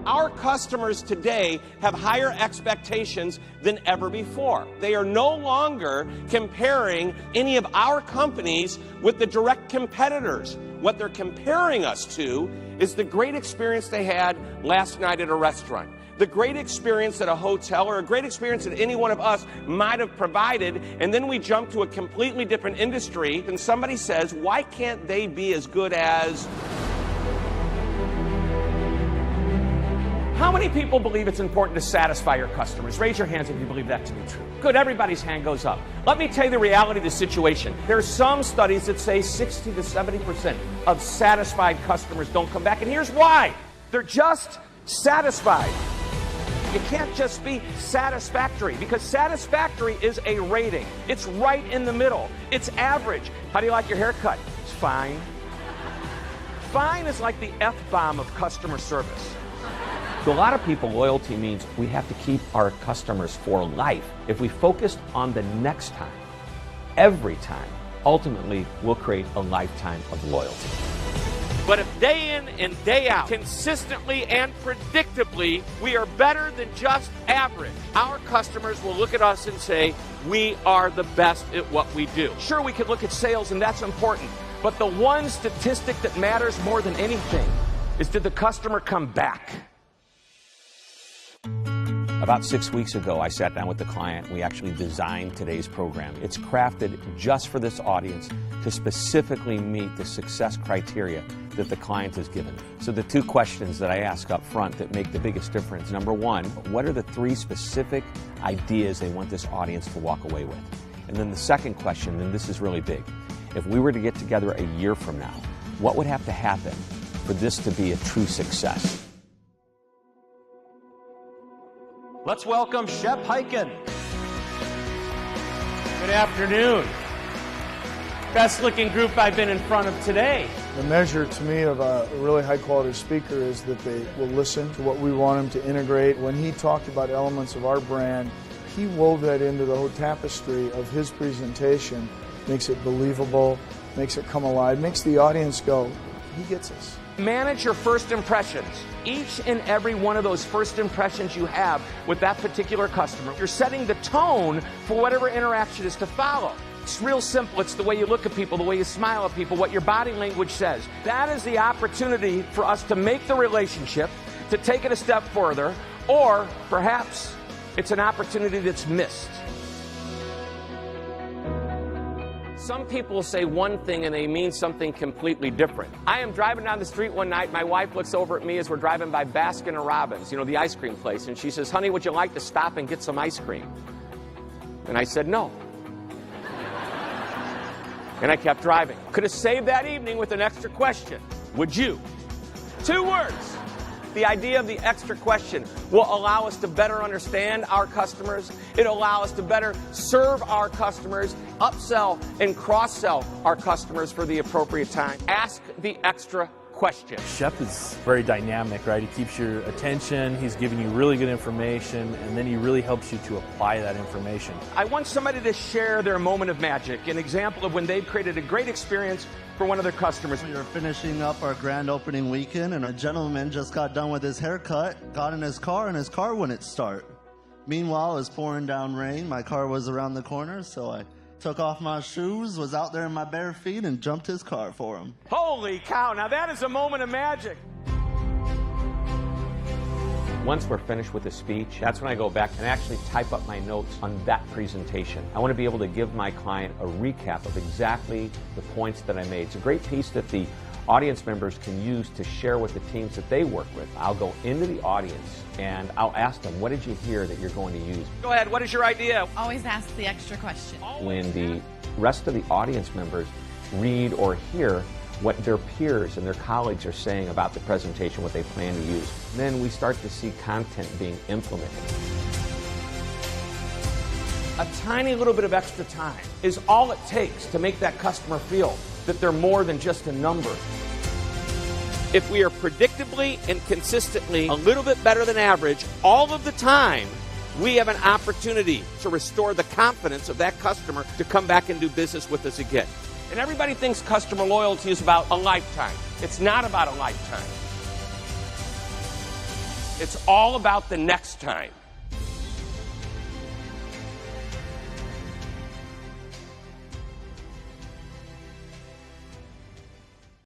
Our customers today have higher expectations than ever before. They are no longer comparing any of our companies with the direct competitors. What they're comparing us to is the great experience they had last night at a restaurant, the great experience at a hotel, or a great experience that any one of us might have provided, and then we jump to a completely different industry, and somebody says, why can't they be as good as... How many people believe it's important to satisfy your customers? Raise your hands if you believe that to be true. Good, everybody's hand goes up. Let me tell you the reality of the situation. There are some studies that say 60 to 70% of satisfied customers don't come back, and here's why. They're just satisfied. You can't just be satisfactory, because satisfactory is a rating. It's right in the middle. It's average. How do you like your haircut? It's fine. Fine is like the F-bomb of customer service. To a lot of people, loyalty means we have to keep our customers for life. If we focus on the next time, every time, ultimately we'll create a lifetime of loyalty. But if day in and day out, consistently and predictably, we are better than just average, our customers will look at us and say, we are the best at what we do. Sure, we could look at sales, and that's important, but the one statistic that matters more than anything is, did the customer come back? About 6 weeks ago, I sat down with the client. We actually designed today's program. It's crafted just for this audience to specifically meet the success criteria that the client has given. So the two questions that I ask up front that make the biggest difference. Number one, what are the 3 specific ideas they want this audience to walk away with? And then the second question, and this is really big, if we were to get together a year from now, what would have to happen for this to be a true success? Let's welcome ShepHyken. Good afternoon. Best looking group I've been in front of today. The measure to me of a really high quality speaker is that they will listen to what we want them to integrate. When he talked about elements of our brand, he wove that into the whole tapestry of his presentation, makes it believable, makes it come alive, makes the audience go, he gets us. Manage your first impressions. Each and every one of those first impressions you have with that particular customer, you're setting the tone for whatever interaction is to follow. It's real simple. It's the way you look at people, the way you smile at people, what your body language says. That is the opportunity for us to make the relationship, to take it a step further, or perhaps it's an opportunity that's missed. Some people say one thing and they mean something completely different. I am driving down the street one night. My wife looks over at me as we're driving by Baskin & Robbins, you know, the ice cream place, and she says, honey, would you like to stop and get some ice cream? And I said, no. And I kept driving. Could have saved that evening with an extra question. Would you? 2 words. The idea of the extra question will allow us to better understand our customers. It'll allow us to better serve our customers, upsell and cross-sell our customers for the appropriate time. Ask the extra question. Shep is very dynamic, right? He keeps your attention, he's giving you really good information, and then he really helps you to apply that information. I want somebody to share their moment of magic, an example of when they've created a great experience for one of their customers. We were finishing up our grand opening weekend, and a gentleman just got done with his haircut, got in his car, and his car wouldn't start. Meanwhile, it was pouring down rain. My car was around the corner, so I took off my shoes, was out there in my bare feet, and jumped his car for him. Holy cow, now that is a moment of magic. Once we're finished with the speech, that's when I go back and actually type up my notes on that presentation. I want to be able to give my client a recap of exactly the points that I made. It's a great piece that the audience members can use to share with the teams that they work with. I'll go into the audience and I'll ask them, what did you hear that you're going to use? Go ahead, what is your idea? Always ask the extra question. When the rest of the audience members read or hear what their peers and their colleagues are saying about the presentation, what they plan to use, then we start to see content being implemented. A tiny little bit of extra time is all it takes to make that customer feel that they're more than just a number. If we are predictably and consistently a little bit better than average all of the time, we have an opportunity to restore the confidence of that customer to come back and do business with us again. And everybody thinks customer loyalty is about a lifetime. It's not about a lifetime. It's all about the next time.